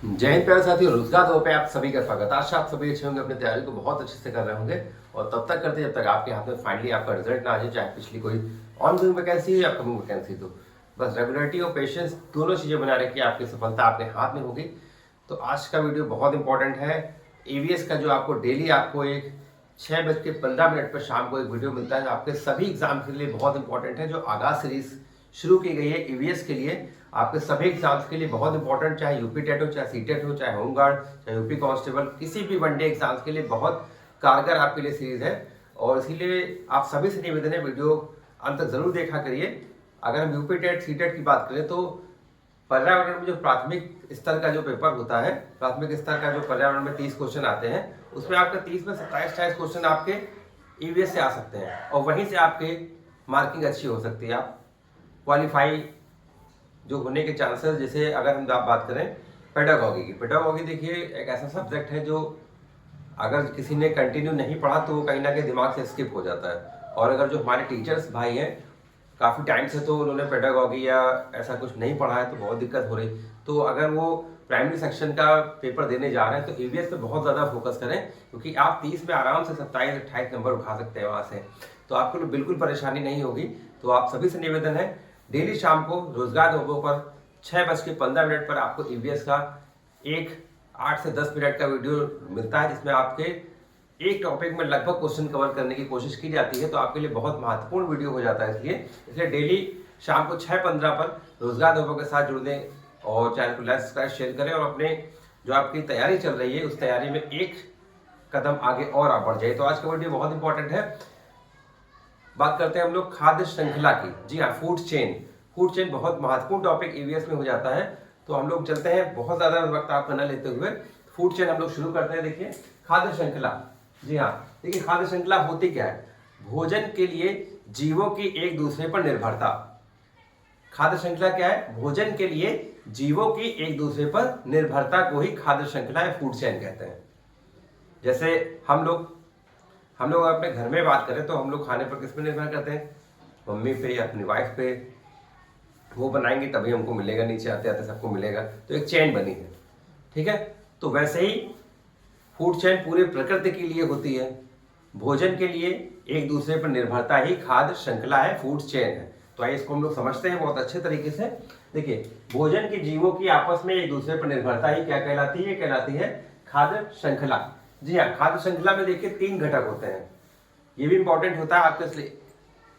जय हिंद प्यारे साथियों, रोजगार दो पे आप सभी का स्वागत। आज आप सभी अच्छे होंगे, अपनी तैयारी को बहुत अच्छे से कर रहे होंगे और तब तक करते जब तक आपके हाथ में फाइनली आपका रिजल्ट ना आ जाए, चाहे पिछली कोई ऑन गोइंग वैकेंसी हो या अपकमिंग वैकेंसी। तो बस रेगुलरिटी और पेशेंस दोनों चीजें बना रखी आपकी सफलता आपके हाथ में होगी। तो आज का वीडियो बहुत इंपॉर्टेंट है। ईवीएस का जो आपको डेली आपको एक 6:15 पर शाम को एक वीडियो मिलता है, आपके सभी एग्जाम के लिए बहुत इंपॉर्टेंट है। जो आगाज सीरीज शुरू की गई है ईवीएस के लिए, आपके सभी एग्जाम्स के लिए बहुत इंपॉर्टेंट, चाहे यूपी टेट हो, चाहे सीटेट हो, चाहे होमगार्ड, चाहे यूपी कांस्टेबल, किसी भी वनडे एग्जाम्स के लिए बहुत कारगर आपके लिए सीरीज है। और इसीलिए आप सभी से निवेदन है, वीडियो अंत तक जरूर देखा करिए। अगर हम यूपी टेट सीटेट की बात करें तो पर्यावरण में जो प्राथमिक स्तर का जो पेपर होता है, प्राथमिक स्तर का जो पर्यावरण में 30 क्वेश्चन आते हैं, उसमें आपका 30 में 27-28 क्वेश्चन आपके ईवीएस से आ सकते हैं और वहीं से आपके मार्किंग अच्छी हो सकती है। आप क्वालिफाई जो होने के चांसेस, जैसे अगर हम बात करें पेडागॉगी की, पेडागॉगी देखिए एक ऐसा सब्जेक्ट है जो अगर किसी ने कंटिन्यू नहीं पढ़ा तो कहीं ना कहीं दिमाग से स्किप हो जाता है। और अगर जो हमारे टीचर्स भाई हैं काफ़ी टाइम से तो उन्होंने पेडागॉगी या ऐसा कुछ नहीं पढ़ा है तो बहुत दिक्कत हो रही। तो अगर वो प्राइमरी सेक्शन का पेपर देने जा रहे हैं तो ईवीएस पे बहुत ज़्यादा फोकस करें, क्योंकि आप 30 में आराम से 27-28 नंबर उठा सकते हैं वहाँ से, तो आपको बिल्कुल परेशानी नहीं होगी। तो आप सभी से निवेदन है, डेली शाम को रोजगार दो पर 6:15 पर आपको ईवीएस का एक 8 से 10 मिनट का वीडियो मिलता है, जिसमें आपके एक टॉपिक में लगभग क्वेश्चन कवर करने की कोशिश की जाती है। तो आपके लिए बहुत महत्वपूर्ण वीडियो हो जाता है। इसलिए डेली शाम को 6:15 पर रोजगार दो के साथ जुड़ दें और चैनल को लाइक सब्सक्राइब शेयर करें और अपने जो आपकी तैयारी चल रही है उस तैयारी में एक कदम आगे और आप बढ़ जाइए। तो आज का वीडियो बहुत इंपॉर्टेंट है। बात करते हैं हम लोग खाद्य श्रृंखला की। जी हाँ, फूड चेन। फूड चेन बहुत महत्वपूर्ण टॉपिक ईवीएस में हो जाता है। तो हम लोग चलते हैं, बहुत ज्यादा वक्त आपका न लेते हुए फूड चेन हम लोग शुरू करते हैं। देखिए खाद्य श्रृंखला। जी हाँ, देखिए खाद्य श्रृंखला होती क्या है? भोजन के लिए जीवों की एक दूसरे पर निर्भरता। खाद्य श्रृंखला क्या है? भोजन के लिए जीवों की एक दूसरे पर निर्भरता को ही खाद्य श्रृंखला या फूड चेन कहते हैं। जैसे हम लोग अपने घर में बात करें तो हम लोग खाने पर किस पे निर्भर करते हैं? मम्मी पे या अपनी वाइफ पे। वो बनाएंगे तभी हमको मिलेगा, नीचे आते आते सबको मिलेगा। तो एक चेन बनी है, ठीक है। तो वैसे ही फूड चेन पूरे प्रकृति के लिए होती है। भोजन के लिए एक दूसरे पर निर्भरता ही खाद्य श्रृंखला है, फूड चेन है। तो आइए इसको हम लोग समझते हैं बहुत अच्छे तरीके से। देखिए भोजन के जीवों की आपस में एक दूसरे पर निर्भरता ही क्या कहलाती है? कहलाती है खाद्य श्रृंखला। जी हाँ, खाद्य श्रृंखला में देखिए 3 घटक होते हैं। ये भी इंपॉर्टेंट होता है आपके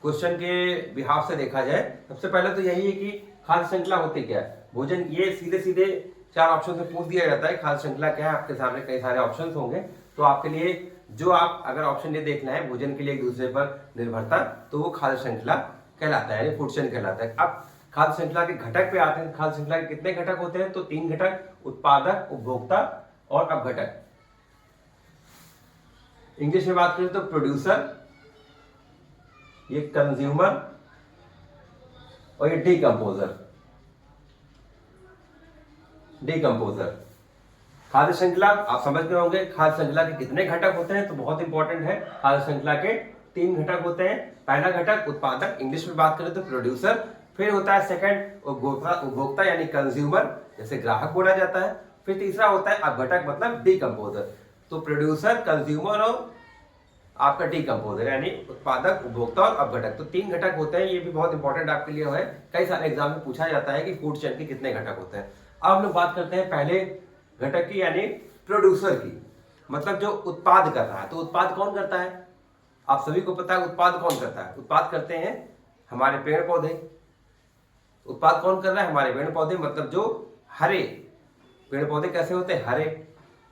क्वेश्चन के बिहाफ से देखा जाए। सबसे पहले तो यही है कि खाद्य श्रृंखला होती क्या है। भोजन, ये सीधे सीधे 4 ऑप्शन से पूछ दिया जाता है खाद्य श्रृंखला क्या है। आपके सामने कई सारे ऑप्शन होंगे, तो आपके लिए जो आप अगर ऑप्शन ये देखना है भोजन के लिए एक दूसरे पर निर्भरता, तो वो खाद्य श्रृंखला कहलाता है, यानी फूड चेन कहलाता है। अब खाद्य श्रृंखला के घटक पे आते हैं। खाद्य श्रृंखला के कितने घटक होते हैं? तो 3 घटक, उत्पादक, उपभोक्ता और अपघटक। इंग्लिश में बात करें तो प्रोड्यूसर, ये कंज्यूमर और ये डीकंपोजर। खाद्य श्रृंखला आप समझ गए होंगे खाद्य श्रृंखला के कितने घटक होते हैं, तो बहुत इंपॉर्टेंट है। खाद्य श्रृंखला के 3 घटक होते हैं। पहला घटक उत्पादक, इंग्लिश में बात करें तो प्रोड्यूसर। फिर होता है सेकंड उपभोक्ता यानी कंज्यूमर, जैसे ग्राहक बोला जाता है। फिर तीसरा होता है अपघटक, मतलब डीकंपोजर। तो प्रोड्यूसर, कंज्यूमर और आपका डीकंपोजर, यानी उत्पादक, उपभोक्ता और अपघटक। तो 3 घटक होते हैं। ये भी बहुत इंपॉर्टेंट आपके लिए है, कई सारे एग्जाम में पूछा जाता है कि फूड चेन के कितने घटक होते हैं। अब हम लोग बात करते हैं पहले घटक की, यानी प्रोड्यूसर की, मतलब जो उत्पाद कर रहा है। तो उत्पाद कौन करता है? आप सभी को पता है उत्पाद कौन करता है। उत्पाद करते हैं हमारे पेड़ पौधे। उत्पाद कौन कर रहा है? हमारे पेड़ पौधे, मतलब जो हरे पेड़ पौधे कैसे होते हैं? हरे।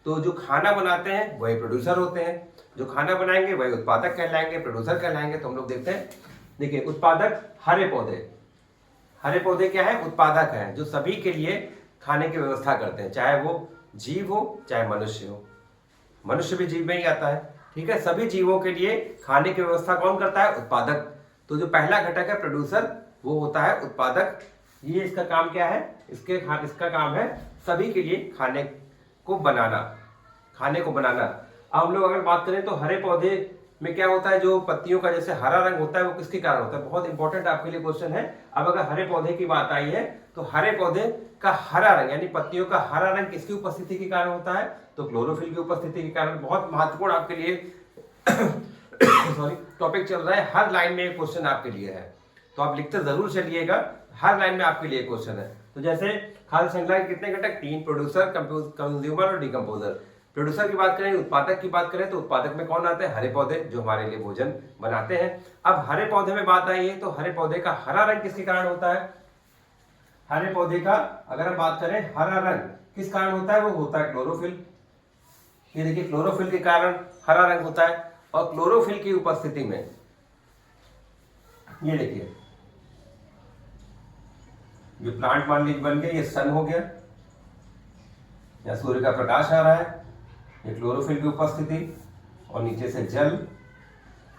तो जो खाना बनाते हैं वही प्रोड्यूसर होते हैं, जो खाना बनाएंगे वही उत्पादक कहलाएंगे, प्रोड्यूसर कहलाएंगे। तो हम लोग देखते हैं, देखिए उत्पादक हरे पौधे। हरे पौधे क्या है? उत्पादक है, जो सभी के लिए खाने की व्यवस्था करते हैं, चाहे वो जीव हो चाहे मनुष्य हो। मनुष्य भी जीव में ही आता है, ठीक है। सभी जीवों के लिए खाने की व्यवस्था कौन करता है? उत्पादक। तो जो पहला घटक है प्रोड्यूसर, वो होता है उत्पादक। ये इसका काम क्या है? इसका काम है सभी के लिए खाने को बनाना। अब हम लोग अगर बात करें तो हरे पौधे में क्या होता है? जो पत्तियों का जैसे हरा रंग होता है वो किसके कारण होता है? बहुत इंपॉर्टेंट आपके लिए क्वेश्चन है। अब अगर हरे पौधे की बात आई है तो हरे पौधे का हरा रंग यानी पत्तियों का हरा रंग किसकी उपस्थिति के कारण होता है? तो क्लोरोफिल की उपस्थिति के कारण। बहुत महत्वपूर्ण आपके लिए सॉरी टॉपिक चल रहा है, हर लाइन में एक क्वेश्चन आपके लिए है, तो आप लिखते जरूर चलिएगा, हर लाइन में आपके लिए क्वेश्चन है। तो जैसे खाद्य श्रृंखला के कितने घटक? 3, प्रोड्यूसर, कंज्यूमर और डिकम्पोजर। प्रोड्यूसर की बात करें, उत्पादक की बात करें, तो उत्पादक में कौन आते हैं? हरे पौधे, जो हमारे लिए भोजन बनाते हैं। अब हरे पौधे में बात आई है, तो हरे पौधे का हरा रंग किसके कारण होता है? हरे पौधे का अगर हम बात करें हरा रंग किस कारण होता है? वो होता है क्लोरोफिल। ये देखिए क्लोरोफिल के कारण हरा रंग होता है, और क्लोरोफिल की उपस्थिति में ये देखिए ये प्लांट मान लीजिए बन गया, ये सन हो गया या सूर्य का प्रकाश आ रहा है, ये क्लोरोफिल की उपस्थिति, और नीचे से जल,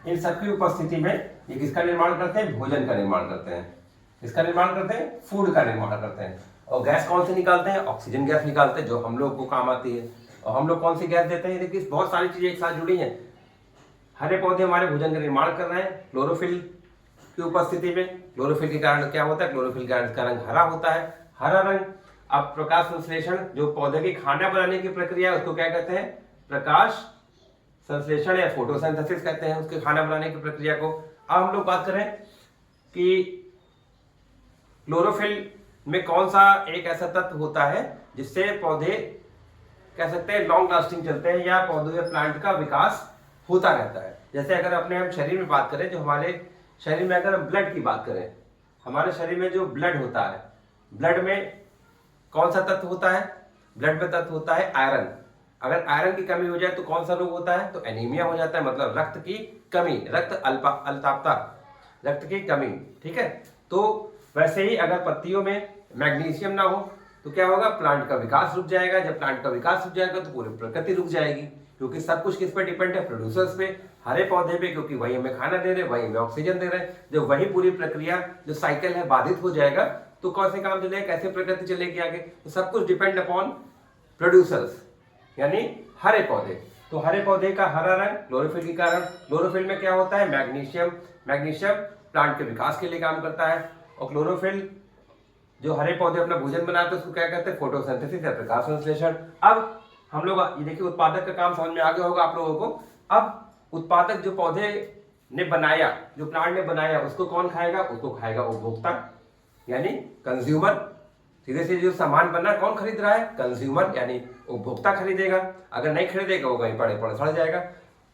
इन सबकी उपस्थिति में ये किसका निर्माण करते हैं? भोजन का निर्माण करते हैं। किसका निर्माण करते हैं? फूड का निर्माण करते हैं। और गैस कौन सी निकालते हैं? ऑक्सीजन गैस निकालते हैं, जो हम लोग को काम आती है। और हम लोग कौन सी गैस देते हैं? देखिए बहुत सारी चीजें एक साथ जुड़ी हैं। हरे पौधे हमारे भोजन का निर्माण कर रहे हैं क्लोरोफिल की उपस्थिति में। क्लोरोफिल के कारण क्या होता है? क्लोरोफिल के कारण इसका रंग हरा होता है। हरा रंग, अब प्रकाश संश्लेषण, जो पौधे के खाना बनाने की प्रक्रिया है उसको क्या कहते हैं? प्रकाश संश्लेषण या फोटोसिंथेसिस कहते हैं उसके खाना बनाने की प्रक्रिया को। अब हम लोग बात करें कि क्लोरोफिल में कौन सा एक ऐसा तत्व होता है जिससे पौधे कह सकते हैं लॉन्ग लास्टिंग चलते हैं, या पौधों या प्लांट का विकास होता रहता है। जैसे अगर अपने हम शरीर में बात करें, जो हमारे शरीर में अगर हम ब्लड की बात करें, हमारे शरीर में जो ब्लड होता है, ब्लड में कौन सा तत्व होता है? ब्लड में तत्व होता है आयरन। अगर आयरन की कमी हो जाए तो कौन सा रोग होता है? तो एनीमिया हो जाता है, मतलब रक्त की कमी, रक्त अल्पता, रक्त की कमी। ठीक है, तो वैसे ही अगर पत्तियों में मैग्नीशियम ना हो तो क्या होगा? प्लांट का विकास रुक जाएगा। जब प्लांट का विकास रुक जाएगा तो पूरी प्रकृति रुक जाएगी, क्योंकि सब कुछ किस पर डिपेंड है? प्रोड्यूसर्स पे, हरे पौधे पे, क्योंकि वही हमें खाना दे रहे हैं, वही हमें ऑक्सीजन दे रहे हैं। जब वही पूरी प्रक्रिया जो साइकिल है बाधित हो जाएगा तो कैसे काम चलेगा? कैसे प्रकृति चलेगी आगे? तो सब कुछ डिपेंड अपॉन प्रोड्यूसर्स यानी हरे पौधे। तो हरे पौधे का हरा रंग क्लोरोफिल के कारण। क्लोरोफिल में क्या होता है? मैग्नीशियम। मैग्नीशियम प्लांट के विकास के लिए काम करता है, और क्लोरोफिल जो हरे पौधे अपना भोजन बनाते हैं उसको क्या कहते हैं? फोटोसिंथेसिस या प्रकाश संश्लेषण। अब हम लोग ये देखिए उत्पादक का काम समझ में आ गया होगा आप लोगों को। अब उत्पादक जो पौधे ने बनाया, जो प्लांट ने बनाया, उसको कौन खाएगा? उसको खाएगा उपभोक्ता यानी कंज्यूमर। सीधे सीधे जो सामान बना कौन खरीद रहा है? कंज्यूमर यानी उपभोक्ता खरीदेगा। अगर नहीं खरीदेगा वो कहीं पड़े पड़े सड़ जाएगा।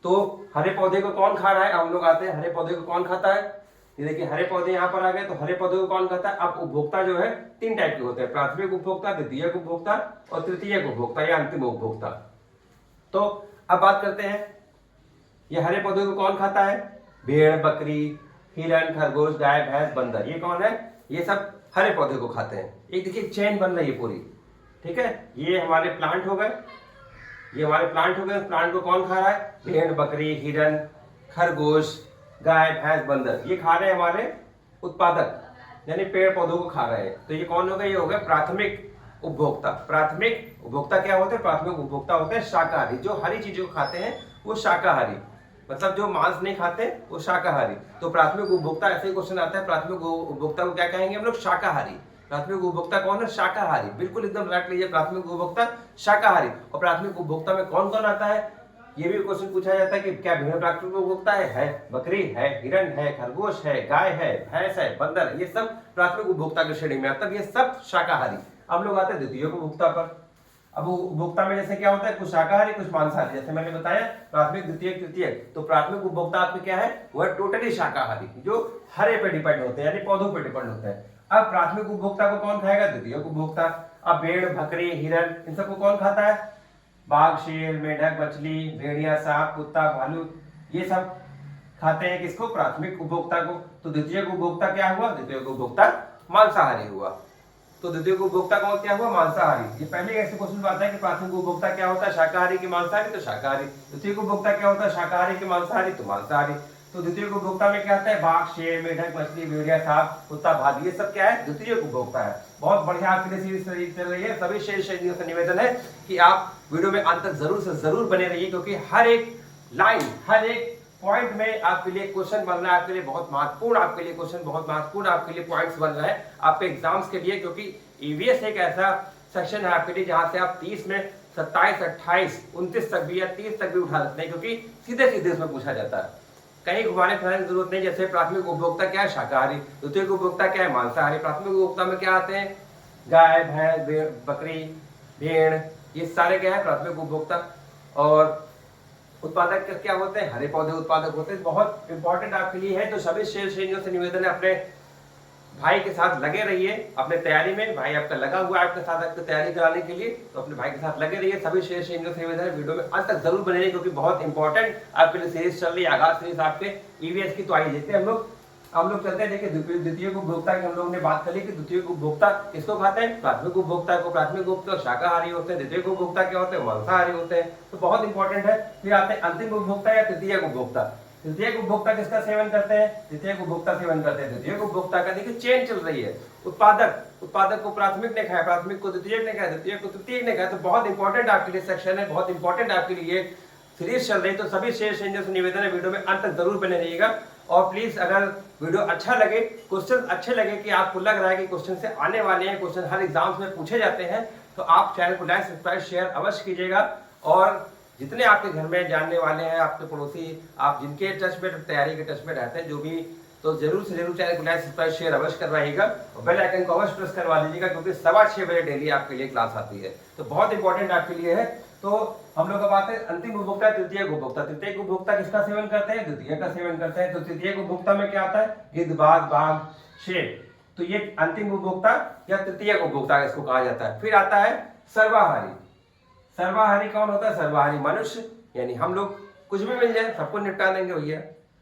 तो हरे पौधे को कौन खा रहा है? हम लोग आते हैं, हरे पौधे को कौन खाता है? ये देखिए हरे पौधे यहाँ पर आ गए, तो हरे पौधे को कौन खाता है? अब उपभोक्ता जो है 3 टाइप के होते हैं, प्राथमिक उपभोक्ता, द्वितीयक उपभोक्ता और तृतीयक उपभोक्ता या अंतिम उपभोक्ता। तो अब बात करते हैं ये हरे पौधे को कौन खाता है? भेड़, बकरी, हिरन, खरगोश, गाय, भैंस, बंदर, ये कौन है? ये सब हरे पौधे को खाते हैं। एक देखिए चेन बन रही है पूरी। ठीक है, ये हमारे प्लांट हो गए, ये हमारे प्लांट हो गए। प्लांट को कौन खा रहा है? भेड़, बकरी, हिरन, खरगोश, गाय, भैंस, बंदर, ये खा रहे हैं हमारे उत्पादक यानी पेड़ पौधों को खा रहे हैं। तो ये कौन हो गए? ये हो गए प्राथमिक उपभोक्ता। प्राथमिक उपभोक्ता क्या होते हैं? प्राथमिक उपभोक्ता होते हैं शाकाहारी, जो हरी चीजों को खाते हैं वो शाकाहारी, मतलब जो मांस नहीं खाते वो शाकाहारी। तो प्राथमिक उपभोक्ता, ऐसे ही क्वेश्चन आता है, प्राथमिक उपभोक्ता को क्या कहेंगे हम लोग? शाकाहारी। प्राथमिक उपभोक्ता कौन है? शाकाहारी। बिल्कुल एकदम रट लीजिए, प्राथमिक उपभोक्ता शाकाहारी। और प्राथमिक उपभोक्ता में कौन कौन आता है? ये भी क्वेश्चन पूछा जाता है कि क्या भेड़ प्राथमिक उपभोक्ता है? बकरी है, हिरन है, खरगोश है, गाय है, भैंस है, बंदर, ये सब प्राथमिक उपभोक्ता की श्रेणी में, मतलब ये सब शाकाहारी। अब लोग आते हैं द्वितीय उपभोक्ता पर। अब उपभोक्ता में जैसे क्या होता है? कुछ शाकाहारी कुछ मांसाहारी, जैसे मैंने बताया प्राथमिक, द्वितीय, तृतीय। तो प्राथमिक उपभोक्ता आपके क्या है? वो है टोटली शाकाहारी, जो हरे पे डिपेंड होते हैं यानी पौधों पे डिपेंड होते हैं। अब प्राथमिक उपभोक्ता को कौन खाएगा? द्वितीय उपभोक्ता। अब भेड़, बकरी, हिरन, इन सबको कौन खाता है? बाघ, शेर, मेढक, मछली, भेड़िया, सांप, कुत्ता, भालू, ये सब खाते हैं किसको? प्राथमिक उपभोक्ता को। तो द्वितीय उपभोक्ता क्या हुआ? द्वितीय उपभोक्ता मांसाहारी हुआ। तो द्वितीय उपभोक्ता कौन क्या हुआ? मांसाहारी। ये पहले ऐसे क्वेश्चन आता है कि प्राथमिक उपभोक्ता क्या होता है? शाकाहारी की मांसाहारी? तो शाकाहारी। द्वितीय उपभोक्ता क्या होता है? शाकाहारी की मांसाहारी? तो मांसाहारी। तो द्वितीय उपभोक्ता में क्या आता है? बाघ, शेर, मेढक, मछली, भेड़िया, सांप, कुत्ता, भालू, ये सब क्या है? द्वितीय उपभोक्ता है। बहुत बढ़िया आपके लिए सीरीज चल रही है। सभी शेष से निवेदन है कि आप वीडियो में अंत तक जरूर से जरूर बने रहिए, क्योंकि हर एक लाइन, हर एक पॉइंट में आपके लिए क्वेश्चन बन रहा है, आपके लिए बहुत महत्वपूर्ण, आपके लिए क्वेश्चन बहुत महत्वपूर्ण, आपके लिए पॉइंट्स बन रहा है आपके एग्जाम्स के लिए, क्योंकि ईवीएस एक ऐसा सेक्शन है आपके लिए जहां से आप 30 में 27, 28, 29 तक भी या 30 तक भी उठा सकते हैं, क्योंकि सीधे सीधे उसमें पूछा जाता है, कहीं घुमाने फिराने की जरूरत नहीं। जैसे प्राथमिक उपभोक्ता क्या है, शाकाहारी, द्वितीयक उपभोक्ता क्या है, मांसाहारी। प्राथमिक उपभोक्ता में क्या आते हैं, गाय, भैंस, बकरी, भेड़, ये सारे क्या है प्राथमिक उपभोक्ता। और उत्पादक क्या होते हैं, हरे पौधे उत्पादक होते हैं। बहुत इंपॉर्टेंट आपके लिए है। तो सभी शेर श्रेणियों से निवेदन है, अपने भाई के साथ लगे रहिए अपने तैयारी में। भाई आपका लगा हुआ है आपके साथ आपकी तैयारी कराने के लिए, तो अपने भाई के साथ लगे रहिए। सभी शेर श्रेणियों से निवेदन है, वीडियो में अंत तक जरूर बने रहिए, क्योंकि बहुत इंपॉर्टेंट आपके लिए सीरीज चल रही है, आगाज सीरीज आपके ईवीएस की। तो आइए देखते हैं हम लोग चलते हैं। देखिए द्वितीय उपभोक्ता की हम लोगों ने बात करी कि द्वितीय उपभोक्ता किसको खाते हैं, प्राथमिक उपभोक्ता को। प्राथमिक उपभोक्ता शाकाहारी होते हैं, द्वितीय उपभोक्ता क्या होते हैं, मांसाहारी होते हैं। तो बहुत इंपॉर्टेंट है। फिर आते हैं अंतिम उपभोक्ता या तृतीय उपभोक्ता। तृतीय उपभोक्ता किसका सेवन करते हैं, द्वितीय उपभोक्ता सेवन करते हैं। द्वितीय उपभोक्ता का देखिए चेन चल रही है, उत्पादक को प्राथमिक ने खाया, प्राथमिक को द्वितीय ने खाया, द्वितीय को तृतीय ने खाया। तो बहुत इंपॉर्टेंट आपके लिए सेक्शन है, बहुत इंपॉर्टेंट आपके लिए सीरीज चल रही है। तो सभी शेर श्रेणियों से निवेदन है, वीडियो में अंत तक जरूर बने रहिएगा। और प्लीज अगर वीडियो अच्छा लगे, क्वेश्चन अच्छे लगे, कि आपको लग रहा है कि क्वेश्चन से आने वाले हैं, क्वेश्चन हर एग्जाम्स में पूछे जाते हैं, तो आप चैनल को लाइक सब्सक्राइब शेयर अवश्य कीजिएगा। और जितने आपके घर में जानने वाले हैं, आपके पड़ोसी, आप जिनके टच में तैयारी के टच में रहते हैं जो भी, तो जरूर से जरूर चैनल को लाइक सब्सक्राइब शेयर अवश्य करवाइएगा और बेल आइकन को अवश्य प्रेस करवा दीजिएगा, क्योंकि 6:15 बजे डेली आपके लिए क्लास आती है। तो बहुत इंपॉर्टेंट आपके लिए है। तो हम लोग अब आते हैं अंतिम उपभोक्ता, तृतीय उपभोक्ता। तृतीय उपभोक्ता किसका सेवन करते हैं, द्वितीय का सेवन करते हैं। तो तृतीय उपभोक्ता में क्या आता है, गिद्ध, बाघ, शेर। तो ये अंतिम उपभोक्ता या तृतीय उपभोक्ता इसको कहा जाता है। फिर आता है सर्वाहारी। सर्वाहारी कौन होता है, सर्वाहारी मनुष्य, यानी हम लोग कुछ भी मिल जाए सबको निपटा देंगे भैया,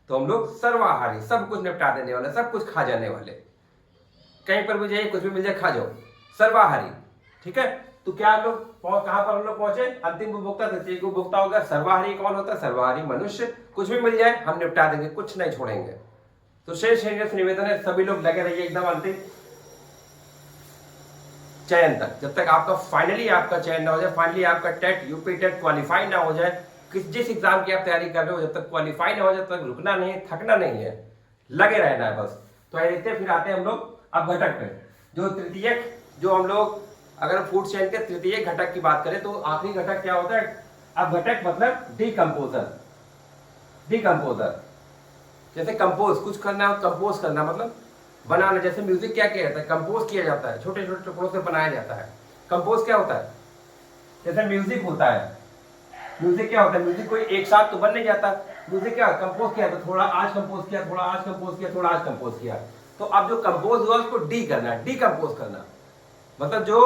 तो हम लोग सर्वाहारी, सब कुछ निपटा देने वाले, सब कुछ खा जाने वाले, कहीं पर भी जाइए कुछ भी मिल जाए खा जाओ, सर्वाहारी। ठीक है, तो क्या हम लोग कहां पर हम लोग पहुंचे, अंतिम उपभोक्ता, तृतीय उपभोक्ता होगा। सर्वाहारी कौन होता है, सर्वाहारी मनुष्य, कुछ भी मिल जाए हम निपटा देंगे, कुछ नहीं छोड़ेंगे। तो शेष से निवेदन है, सभी लोग लगे रहिए एकदम अंतिम चयन तक, जब तक आपका फाइनली आपका चयन ना हो जाए, फाइनली आपका टेट, यूपी टेट क्वालिफाई ना हो जाए, जिस एग्जाम की आप तैयारी कर रहे हो, जब तक क्वालिफाई ना हो जाए, तब तक रुकना नहीं है, थकना नहीं है, लगे रहना है बस। तो देखते हैं, फिर आते हैं हम लोग अब घटक पे। जो तृतीयक, जो हम लोग अगर फूड चेन के तृतीय घटक की बात करें, तो आखिरी घटक क्या होता है, अब घटक मतलब डीकंपोजर। डीकंपोजर जैसे कंपोज, कुछ करना, कंपोज करना मतलब बनाना। जैसे म्यूजिक क्या किया जाता है, कंपोज किया जाता है, छोटे छोटे टुकड़ों से बनाया जाता है। कंपोज क्या होता है, जैसे म्यूजिक होता है, म्यूजिक क्या होता है, म्यूजिक कोई एक साथ तो बन नहीं जाता। म्यूजिक क्या कंपोज किया, तो थोड़ा आज कंपोज किया, थोड़ा आज कंपोज किया, थोड़ा आज कंपोज किया। तो अब जो कंपोज हुआ उसको डी करना, डीकंपोज करना मतलब जो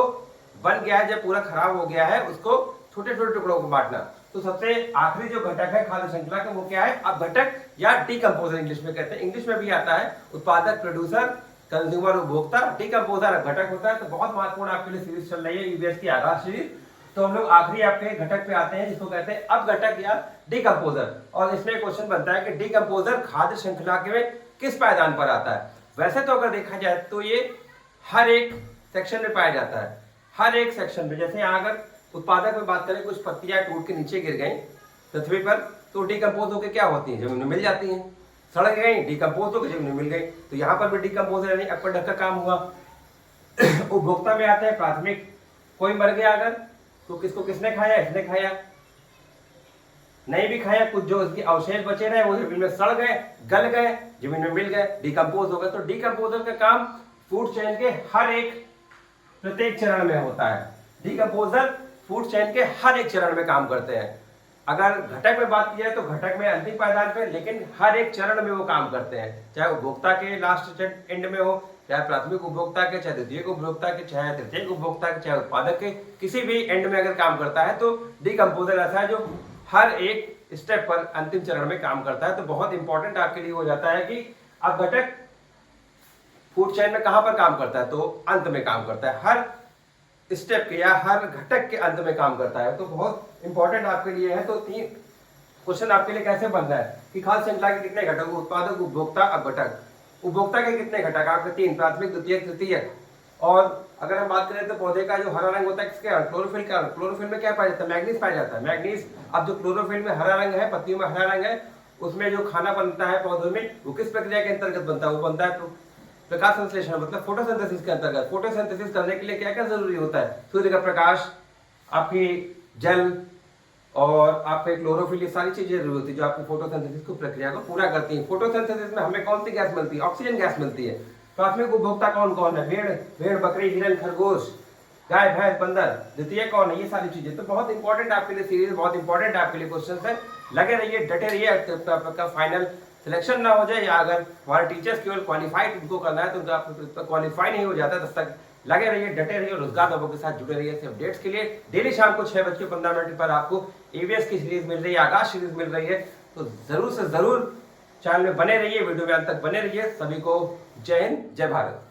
बन गया है, जब पूरा खराब हो गया है, उसको छोटे छोटे टुकड़ों को बांटना। तो सबसे आखिरी जो घटक है खाद्य श्रृंखला का, वो क्या है, अब घटक या डीकंपोजर इंग्लिश में कहते हैं, इंग्लिश में भी आता है, उत्पादक, प्रोड्यूसर, कंज्यूमर, उपभोक्ता। डीकंपोजर घटक होता है। तो बहुत महत्वपूर्ण आपके लिए सीरीज चल रही है, ईवीएस की आगाज सीरीज। तो हम लोग आखिरी आपके घटक पे आते हैं, जिसको कहते हैं अब घटक या डीकंपोजर। और इसमें क्वेश्चन बनता है कि डीकंपोजर खाद्य श्रृंखला के किस पायदान पर आता है। वैसे तो अगर देखा जाए तो ये हर एक सेक्शन में पाया जाता है, हर एक सेक्शन में। जैसे यहाँ अगर उत्पादक में बात करें, कुछ पत्तियां टूट के नीचे गिर गई पृथ्वी पर, तो डीकंपोज होकर क्या होती है, जमीन में मिल जाती हैं, सड़ गई, डीकंपोज होकर जमीन में मिल गई। तो यहाँ पर भी डीकंपोजर यानी अपर का काम हुआ। उपभोक्ता में आते हैं प्राथमिक, कोई मर गया अगर, तो किसको किसने खाया, इसने खाया, नहीं भी खाया, कुछ जो उसके अवशेष बचे रहे वो जमीन में सड़ गए, गल गए, जमीन में मिल गए, डीकंपोज हो गए। तो डीकंपोजर का काम फूड चेन के हर एक प्रत्येक चरण में होता है। डीकंपोजर फूड चेन के हर एक चरण में काम करते हैं। अगर घटक में बात की जाए तो घटक में अंतिम पायदान पे, लेकिन हर एक चरण में वो काम करते हैं, चाहे उपभोक्ता के लास्ट एंड में हो, चाहे प्राथमिक उपभोक्ता के, चाहे द्वितीय उपभोक्ता के, चाहे तृतीय उपभोक्ता के, चाहे उत्पादक के, किसी भी एंड में अगर काम करता है, तो डीकंपोजर ऐसा है जो हर एक स्टेप पर अंतिम चरण में काम करता है। तो बहुत इंपॉर्टेंट आपके लिए हो जाता है कि अब घटक फूड चेन में कहां पर काम करता है, तो अंत में काम करता है, हर स्टेप के या हर घटक के अंत में काम करता है। तो बहुत इंपॉर्टेंट आपके लिए है। तो 3 क्वेश्चन आपके लिए कैसे बनना है कि खाद्य श्रृंखला के कितने घटक, उत्पादक, उपभोक्ता, अब घटक। उपभोक्ता के कितने घटक आपके 3, प्राथमिक, द्वितीय, तृतीय। और अगर हम बात करें तो पौधे का जो हरा रंग होता है किसके, क्लोरोफिल का। क्लोरोफिल में क्या पाया जाता है, मैग्नीज पाया जाता है, मैग्नीज। अब जो क्लोरोफिल में हरा रंग है, पत्तियों में हरा रंग है, उसमें जो खाना बनता है पौधों में वो किस प्रक्रिया के अंतर्गत बनता है? वो बनता है प्रकाश संश्लेषण, मतलब फोटोसिंथेसिस के अंतर्गत। फोटोसिंथेसिस करने के लिए क्या क्या जरूरी होता है? सूर्य का प्रकाश, आपकी जल और आपके क्लोरोफिल, ये सारी चीजें जरूरी होती है जो आपकी फोटोसिंथेसिस को प्रक्रिया को पूरा करती है। फोटोसिंथेसिस में हमें कौन सी गैस मिलती है? ऑक्सीजन गैस मिलती है। प्राथमिक उपभोक्ता कौन कौन है? भेड़, बकरी, हिरन, खरगोश, गाय, भैंस, बंदर। द्वितीय कौन है? ये सारी चीजें तो बहुत इंपॉर्टेंट आपके लिए सीरीज, बहुत इंपॉर्टेंट आपके लिए क्वेश्चन है। लगे रहिए, डटे रहिए, आपका फाइनल सिलेक्शन ना हो जाए, या अगर हमारे टीचर्स केवल क्वालिफाइड उनको करना है तो उनका क्वालिफाई नहीं हो जाता, तब तक लगे रहिए, डटे रहिए, रोजगार दबों के साथ जुड़े रहिए। अपडेट्स के लिए डेली शाम को 6:15 पर आपको ईवीएस की सीरीज मिल रही है, आकाश सीरीज मिल रही है, तो जरूर से जरूर चैनल में बने रहिए, वीडियो में अंत तक बने रहिए। सभी को जय हिंद, जय भारत।